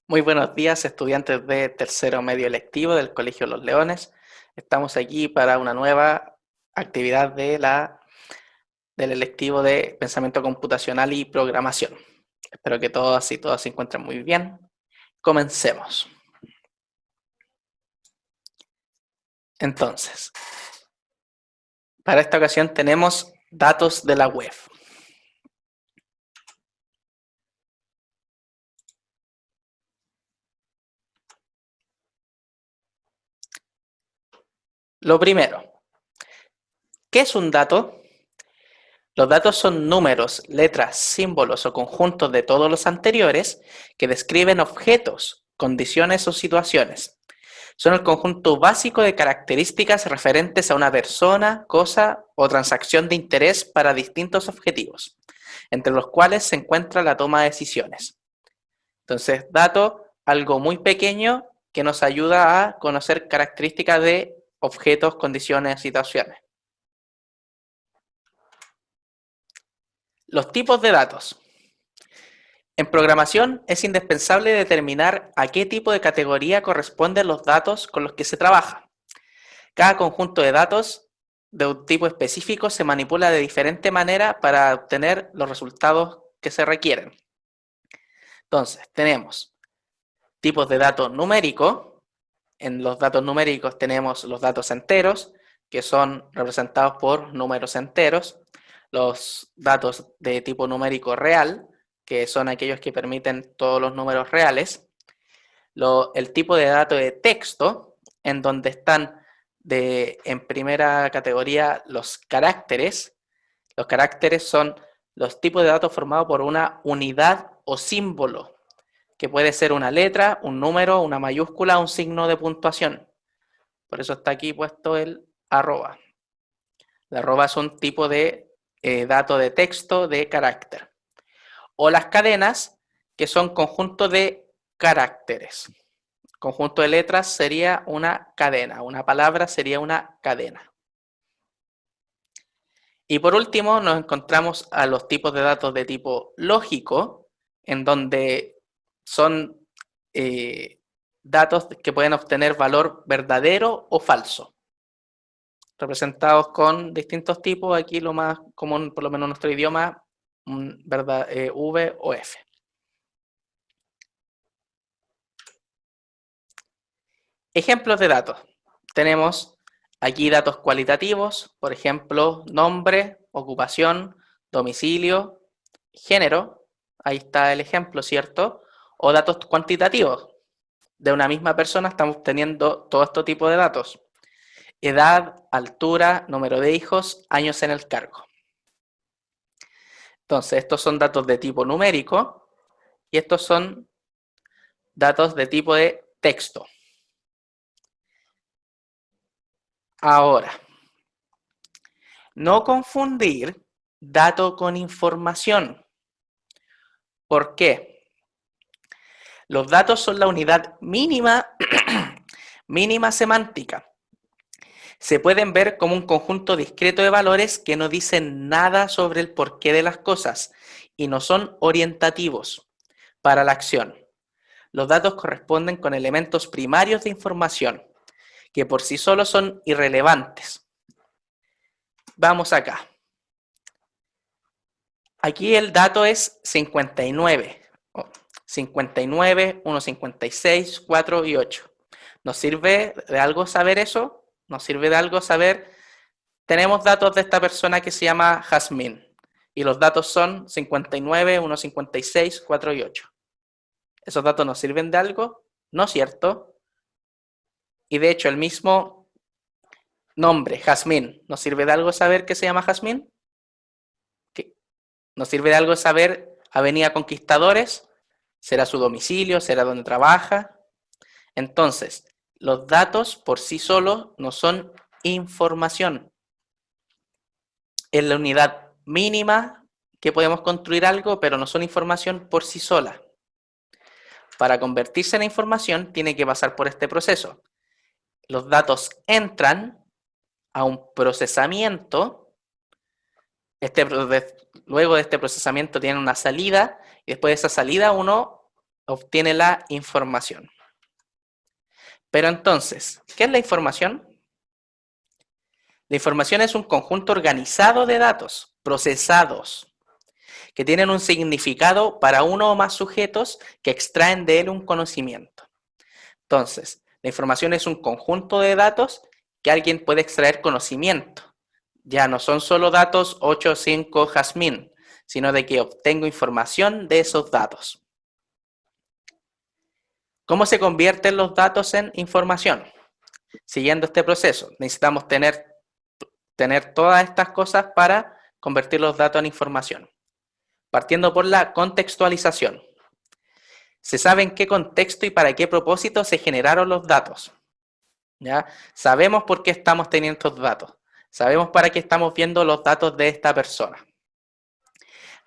Muy buenos días, estudiantes de tercero medio electivo del Colegio Los Leones. Estamos aquí para una nueva actividad del electivo de Pensamiento Computacional y Programación. Espero que todos y todas se encuentren muy bien. Comencemos. Entonces, para esta ocasión tenemos datos de la web. Lo primero, ¿qué es un dato? Los datos son números, letras, símbolos o conjuntos de todos los anteriores que describen objetos, condiciones o situaciones. Son el conjunto básico de características referentes a una persona, cosa o transacción de interés para distintos objetivos, entre los cuales se encuentra la toma de decisiones. Entonces, dato, algo muy pequeño que nos ayuda a conocer características de objetos, condiciones, situaciones. Los tipos de datos. En programación es indispensable determinar a qué tipo de categoría corresponden los datos con los que se trabaja. Cada conjunto de datos de un tipo específico se manipula de diferente manera para obtener los resultados que se requieren. Entonces, tenemos tipos de datos numéricos. En los datos numéricos tenemos los datos enteros, que son representados por números enteros. Los datos de tipo numérico real, que son aquellos que permiten todos los números reales. El tipo de dato de texto, en donde están en primera categoría los caracteres. Los caracteres son los tipos de datos formados por una unidad o símbolo, que puede ser una letra, un número, una mayúscula, un signo de puntuación. Por eso está aquí puesto el arroba. El arroba es un tipo de dato de texto de carácter. O las cadenas, que son conjuntos de caracteres. Conjunto de letras sería una cadena, una palabra sería una cadena. Y por último nos encontramos a los tipos de datos de tipo lógico, en donde son datos que pueden obtener valor verdadero o falso, representados con distintos tipos. Aquí lo más común, por lo menos en nuestro idioma, V o F. Ejemplos de datos. Tenemos aquí datos cualitativos, por ejemplo, nombre, ocupación, domicilio, género. Ahí está el ejemplo, ¿cierto? O datos cuantitativos. De una misma persona estamos teniendo todo este tipo de datos. Edad, altura, número de hijos, años en el cargo. Entonces, estos son datos de tipo numérico y estos son datos de tipo de texto. Ahora, no confundir dato con información. ¿Por qué? Los datos son la unidad mínima, mínima semántica. Se pueden ver como un conjunto discreto de valores que no dicen nada sobre el porqué de las cosas y no son orientativos para la acción. Los datos corresponden con elementos primarios de información, que por sí solos son irrelevantes. Vamos acá. Aquí el dato es 59. 59, 1,56, 4 y 8. ¿Nos sirve de algo saber eso? ¿Nos sirve de algo saber? Tenemos datos de esta persona que se llama Jazmín. Y los datos son 59, 1,56, 4 y 8. ¿Esos datos nos sirven de algo? No es cierto. Y de hecho el mismo nombre, Jazmín, ¿nos sirve de algo saber que se llama Jazmín? ¿Nos sirve de algo saber Avenida Conquistadores? ¿Será su domicilio? ¿Será donde trabaja? Entonces, los datos por sí solos no son información. Es la unidad mínima que podemos construir algo, pero no son información por sí sola. Para convertirse en información tiene que pasar por este proceso. Los datos entran a un procesamiento. Luego de este procesamiento tienen una salida y después de esa salida uno obtiene la información. Pero entonces, ¿qué es la información? La información es un conjunto organizado de datos procesados que tienen un significado para uno o más sujetos que extraen de él un conocimiento. Entonces, la información es un conjunto de datos que alguien puede extraer conocimiento. Ya no son solo datos 8, 5, jazmín, sino de que obtengo información de esos datos. ¿Cómo se convierten los datos en información? Siguiendo este proceso, necesitamos tener todas estas cosas para convertir los datos en información. Partiendo por la contextualización. Se sabe en qué contexto y para qué propósito se generaron los datos. ¿Ya? Sabemos por qué estamos teniendo estos datos. Sabemos para qué estamos viendo los datos de esta persona.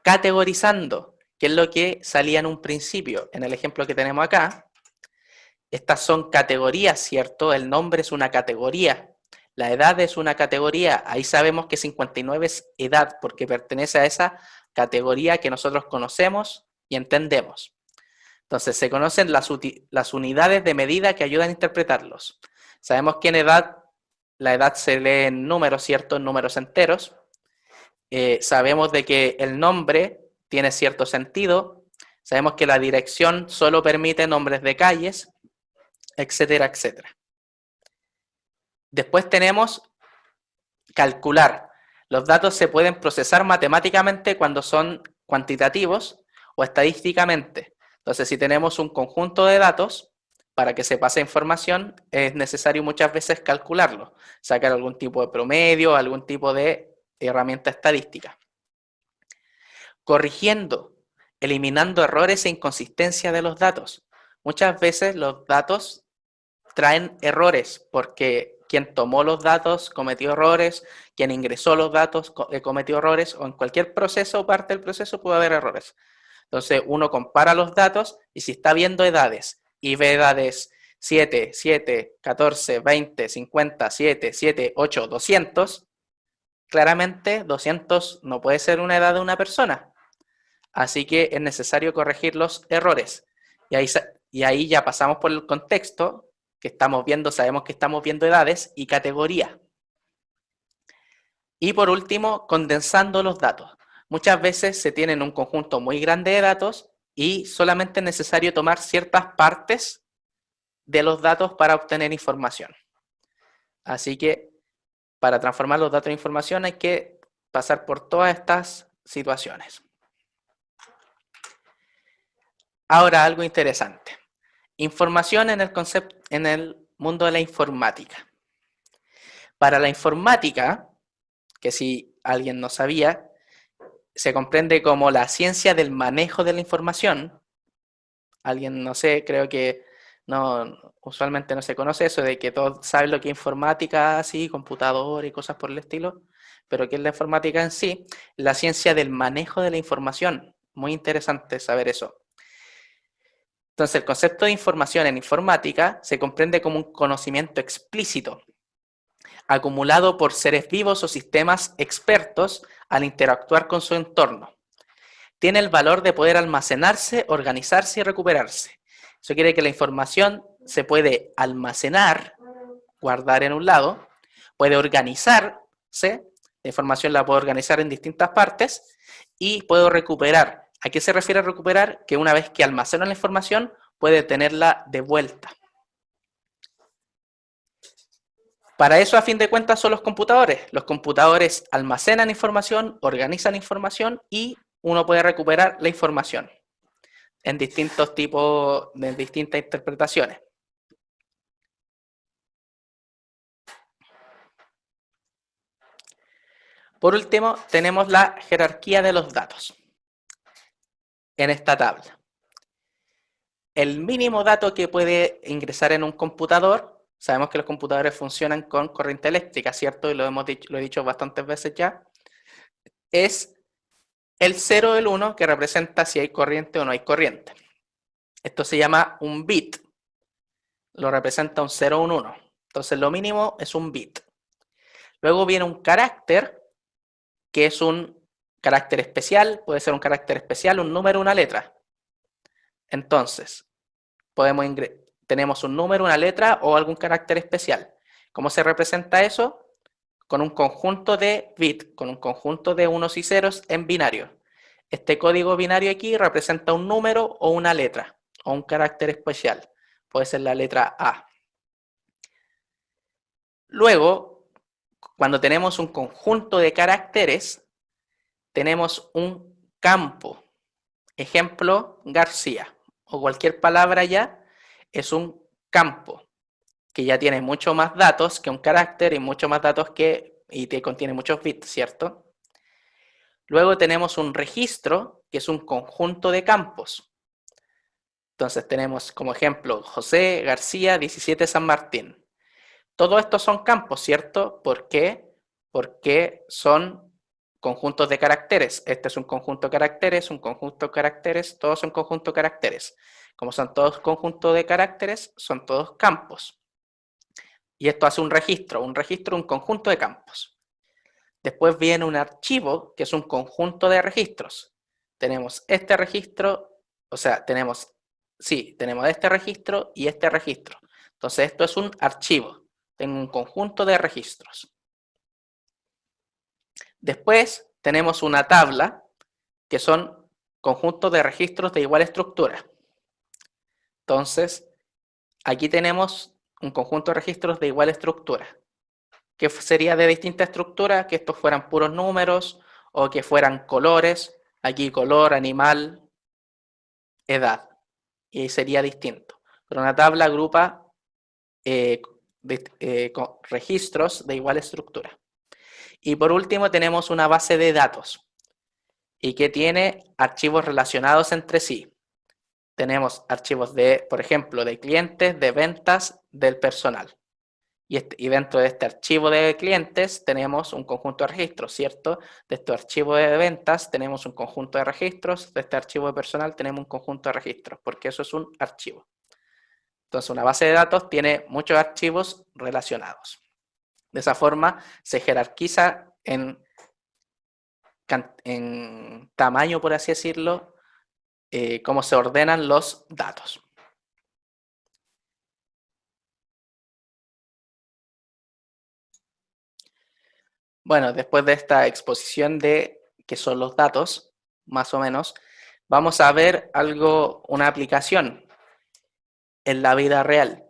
Categorizando, que es lo que salía en un principio. En el ejemplo que tenemos acá, estas son categorías, ¿cierto? El nombre es una categoría. La edad es una categoría. Ahí sabemos que 59 es edad porque pertenece a esa categoría que nosotros conocemos y entendemos. Entonces, se conocen las unidades de medida que ayudan a interpretarlos. Sabemos que en edad, la edad se lee en números, ¿cierto? En números enteros. Sabemos de que el nombre tiene cierto sentido. Sabemos que la dirección solo permite nombres de calles, etcétera, etcétera. Después tenemos calcular. Los datos se pueden procesar matemáticamente cuando son cuantitativos o estadísticamente. Entonces, si tenemos un conjunto de datos, para que se pase información, es necesario muchas veces calcularlo, sacar algún tipo de promedio, algún tipo de herramienta estadística. Corrigiendo, eliminando errores e inconsistencias de los datos. Muchas veces los datos traen errores porque quien tomó los datos cometió errores, quien ingresó los datos cometió errores, o en cualquier proceso o parte del proceso puede haber errores. Entonces uno compara los datos y si está viendo edades y ve edades 7, 7, 14, 20, 50, 7, 7, 8, 200, claramente 200 no puede ser una edad de una persona. Así que es necesario corregir los errores. Y ahí ya pasamos por el contexto que estamos viendo, sabemos que estamos viendo edades y categoría. Y por último, condensando los datos. Muchas veces se tienen un conjunto muy grande de datos y solamente es necesario tomar ciertas partes de los datos para obtener información. Así que para transformar los datos en información hay que pasar por todas estas situaciones. Ahora, algo interesante. Información en el mundo de la informática. Para la informática, que si alguien no sabía, se comprende como la ciencia del manejo de la información. Alguien, no sé, creo que no, usualmente no se conoce eso de que todos saben lo que es informática, así, computador y cosas por el estilo, pero ¿qué es la informática en sí? La ciencia del manejo de la información. Muy interesante saber eso. Entonces, el concepto de información en informática se comprende como un conocimiento explícito, acumulado por seres vivos o sistemas expertos al interactuar con su entorno. Tiene el valor de poder almacenarse, organizarse y recuperarse. Eso quiere decir que la información se puede almacenar, guardar en un lado, puede organizarse, la información la puedo organizar en distintas partes y puedo recuperar. ¿A qué se refiere recuperar? Que una vez que almaceno la información, puede tenerla de vuelta. Para eso, a fin de cuentas, son los computadores. Los computadores almacenan información, organizan información y uno puede recuperar la información en distintos tipos, en distintas interpretaciones. Por último, tenemos la jerarquía de los datos en esta tabla. El mínimo dato que puede ingresar en un computador, sabemos que los computadores funcionan con corriente eléctrica, ¿cierto? Y lo he dicho bastantes veces ya, es el 0 o el 1 que representa si hay corriente o no hay corriente. Esto se llama un bit. Lo representa un 0 o un 1. Entonces lo mínimo es un bit. Luego viene un carácter, que es un carácter especial, puede ser un carácter especial, un número, una letra. Entonces, tenemos un número, una letra o algún carácter especial. ¿Cómo se representa eso? Con un conjunto de bits, con un conjunto de unos y ceros en binario. Este código binario aquí representa un número o una letra, o un carácter especial. Puede ser la letra A. Luego, cuando tenemos un conjunto de caracteres, tenemos un campo. Ejemplo, García, o cualquier palabra ya, es un campo, que ya tiene mucho más datos que un carácter y mucho más datos y te contiene muchos bits, ¿cierto? Luego tenemos un registro, que es un conjunto de campos. Entonces tenemos como ejemplo José García 17 San Martín. Todos estos son campos, ¿cierto? ¿Por qué? Porque son conjuntos de caracteres. Este es un conjunto de caracteres, un conjunto de caracteres, todos son conjuntos de caracteres. Como son todos conjuntos de caracteres, son todos campos. Y esto hace un registro, un conjunto de campos. Después viene un archivo, que es un conjunto de registros. Tenemos este registro, o sea, tenemos este registro y este registro. Entonces esto es un archivo, tengo un conjunto de registros. Después tenemos una tabla, que son conjuntos de registros de igual estructura. Entonces, aquí tenemos un conjunto de registros de igual estructura, que sería de distinta estructura, que estos fueran puros números o que fueran colores, aquí color, animal, edad, y sería distinto. Pero una tabla agrupa registros de igual estructura. Y por último tenemos una base de datos y que tiene archivos relacionados entre sí. Tenemos archivos de, por ejemplo, de clientes, de ventas, del personal. Y dentro de este archivo de clientes tenemos un conjunto de registros, ¿cierto? De este archivo de ventas tenemos un conjunto de registros, de este archivo de personal tenemos un conjunto de registros, porque eso es un archivo. Entonces, una base de datos tiene muchos archivos relacionados. De esa forma, se jerarquiza en tamaño, por así decirlo, cómo se ordenan los datos. Bueno, después de esta exposición de qué son los datos, más o menos, vamos a ver una aplicación en la vida real.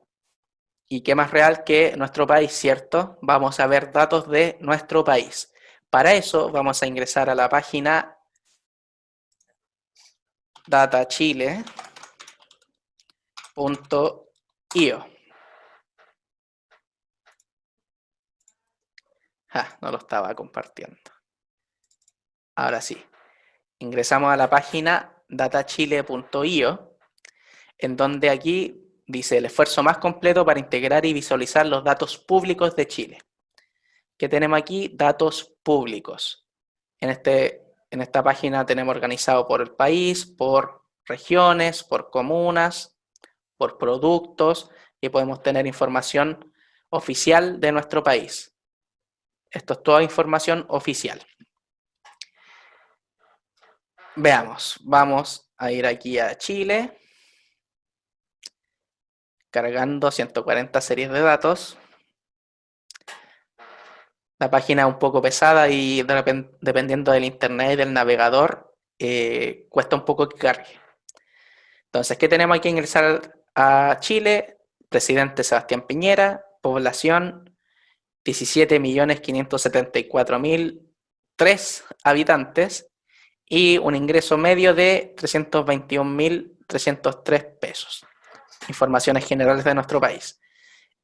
¿Y qué más real que nuestro país, cierto? Vamos a ver datos de nuestro país. Para eso vamos a ingresar a la página datachile.io. No lo estaba compartiendo. Ahora sí. Ingresamos a la página datachile.io, en donde aquí dice el esfuerzo más completo para integrar y visualizar los datos públicos de Chile. ¿Qué tenemos aquí? Datos públicos. En esta página tenemos organizado por el país, por regiones, por comunas, por productos, y podemos tener información oficial de nuestro país. Esto es toda información oficial. Veamos, vamos a ir aquí a Chile, cargando 140 series de datos. La página es un poco pesada y dependiendo del internet y del navegador, cuesta un poco que cargue. Entonces, ¿qué tenemos aquí? Ingresar a Chile, presidente Sebastián Piñera, población 17.574.003 habitantes y un ingreso medio de 321.303 pesos. Informaciones generales de nuestro país.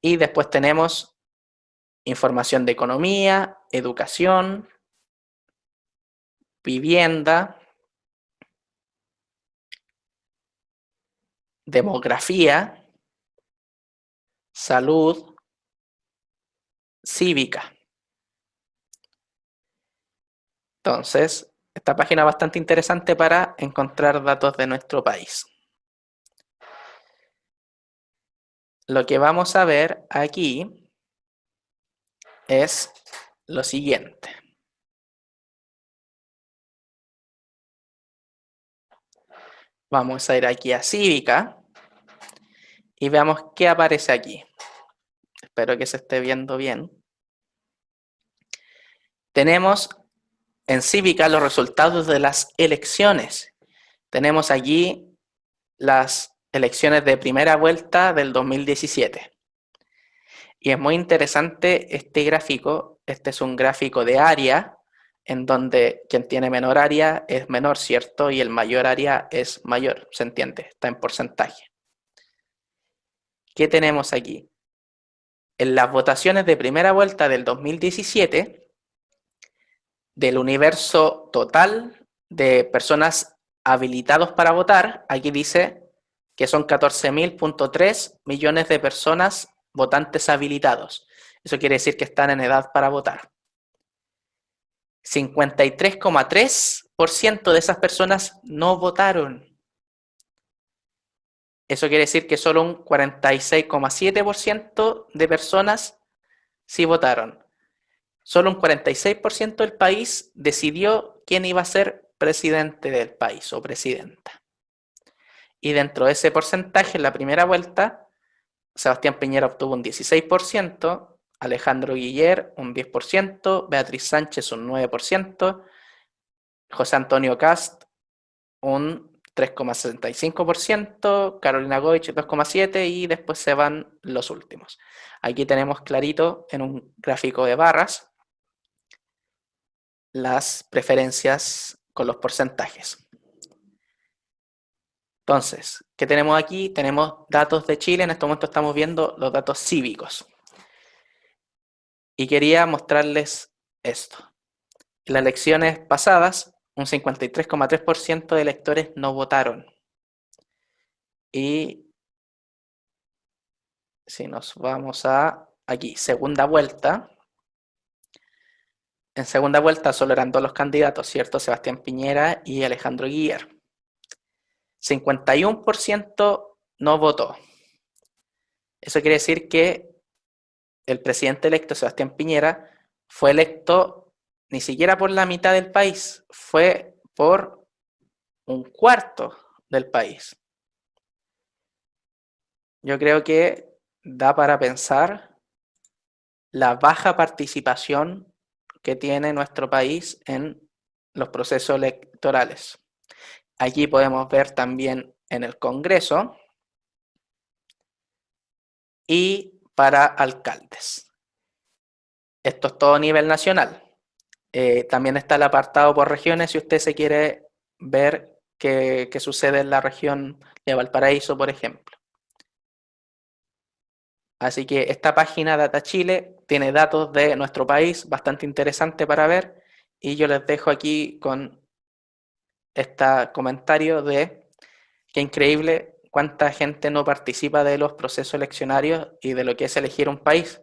Y después tenemos información de economía, educación, vivienda, demografía, salud, cívica. Entonces, esta página es bastante interesante para encontrar datos de nuestro país. Lo que vamos a ver aquí es lo siguiente. Vamos a ir aquí a Cívica y veamos qué aparece aquí. Espero que se esté viendo bien. Tenemos en Cívica los resultados de las elecciones. Tenemos allí las elecciones de primera vuelta del 2017. Y es muy interesante este gráfico. Este es un gráfico de área, en donde quien tiene menor área es menor, ¿cierto? Y el mayor área es mayor, ¿se entiende? Está en porcentaje. ¿Qué tenemos aquí? En las votaciones de primera vuelta del 2017, del universo total de personas habilitados para votar, aquí dice que son 14.000.3 millones de personas votantes habilitados. Eso quiere decir que están en edad para votar. 53,3% de esas personas no votaron. Eso quiere decir que solo un 46,7% de personas sí votaron. Solo un 46% del país decidió quién iba a ser presidente del país o presidenta. Y dentro de ese porcentaje, en la primera vuelta, Sebastián Piñera obtuvo un 16%, Alejandro Guiller un 10%, Beatriz Sánchez un 9%, José Antonio Cast un 3,65%, Carolina Goich 2,7% y después se van los últimos. Aquí tenemos clarito en un gráfico de barras las preferencias con los porcentajes. Entonces, ¿qué tenemos aquí? Tenemos datos de Chile, en este momento estamos viendo los datos cívicos. Y quería mostrarles esto. En las elecciones pasadas, un 53,3% de electores no votaron. Y si nos vamos a aquí, segunda vuelta, en segunda vuelta solo eran dos los candidatos, ¿cierto? Sebastián Piñera y Alejandro Guiller. 51% no votó. Eso quiere decir que el presidente electo, Sebastián Piñera, fue electo ni siquiera por la mitad del país, fue por un cuarto del país. Yo creo que da para pensar la baja participación que tiene nuestro país en los procesos electorales. Aquí podemos ver también en el Congreso y para alcaldes. Esto es todo a nivel nacional. También está el apartado por regiones si usted se quiere ver qué sucede en la región de Valparaíso, por ejemplo. Así que esta página Data Chile tiene datos de nuestro país bastante interesante para ver y yo les dejo aquí con este comentario de qué increíble cuánta gente no participa de los procesos eleccionarios y de lo que es elegir un país,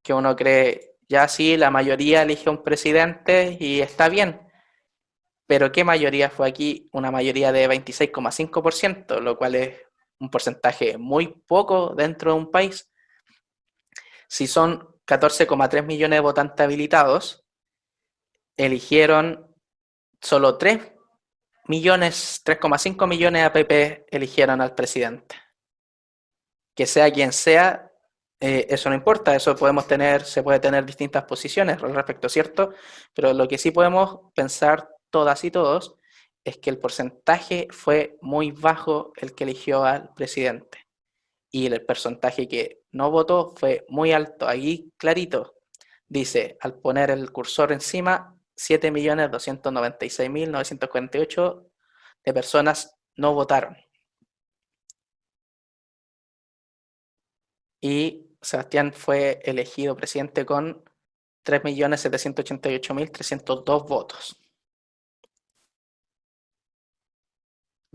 que uno cree, ya sí, la mayoría elige un presidente y está bien, pero ¿qué mayoría fue aquí? Una mayoría de 26,5%, lo cual es un porcentaje muy poco dentro de un país. Si son 14,3 millones de votantes habilitados, eligieron solo 3 millones, 3,5 millones de APP eligieron al presidente. Que sea quien sea, eso no importa, eso podemos tener, se puede tener distintas posiciones al respecto, ¿cierto? Pero lo que sí podemos pensar todas y todos es que el porcentaje fue muy bajo el que eligió al presidente y el porcentaje que no votó fue muy alto. Aquí clarito dice, al poner el cursor encima, 7.296.948 de personas no votaron. Y Sebastián fue elegido presidente con 3.788.302 votos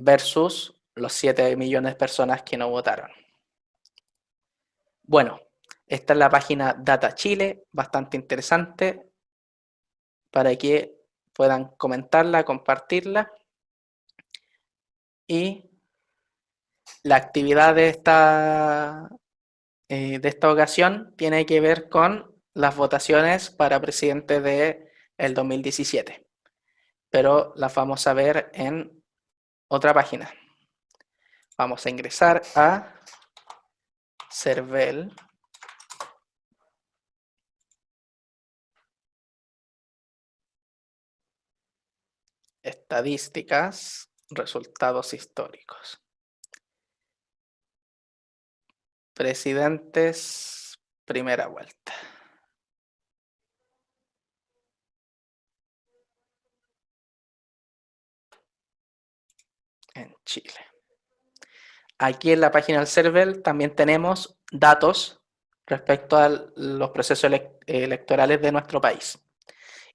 versus los 7 millones de personas que no votaron. Bueno, esta es la página Data Chile, bastante interesante para que puedan comentarla, compartirla. Y la actividad de esta ocasión tiene que ver con las votaciones para presidente del 2017, pero las vamos a ver en otra página. Vamos a ingresar a CERVEL. Estadísticas, resultados históricos. Presidentes, primera vuelta. En Chile. Aquí en la página del CERVEL también tenemos datos respecto a los procesos electorales de nuestro país.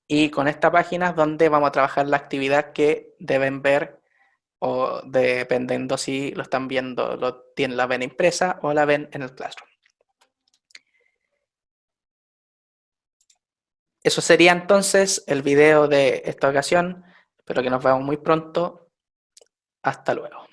Y con esta página es donde vamos a trabajar la actividad que deben ver, o dependiendo si lo están viendo, la ven impresa o la ven en el Classroom. Eso sería entonces el video de esta ocasión. Espero que nos veamos muy pronto. Hasta luego.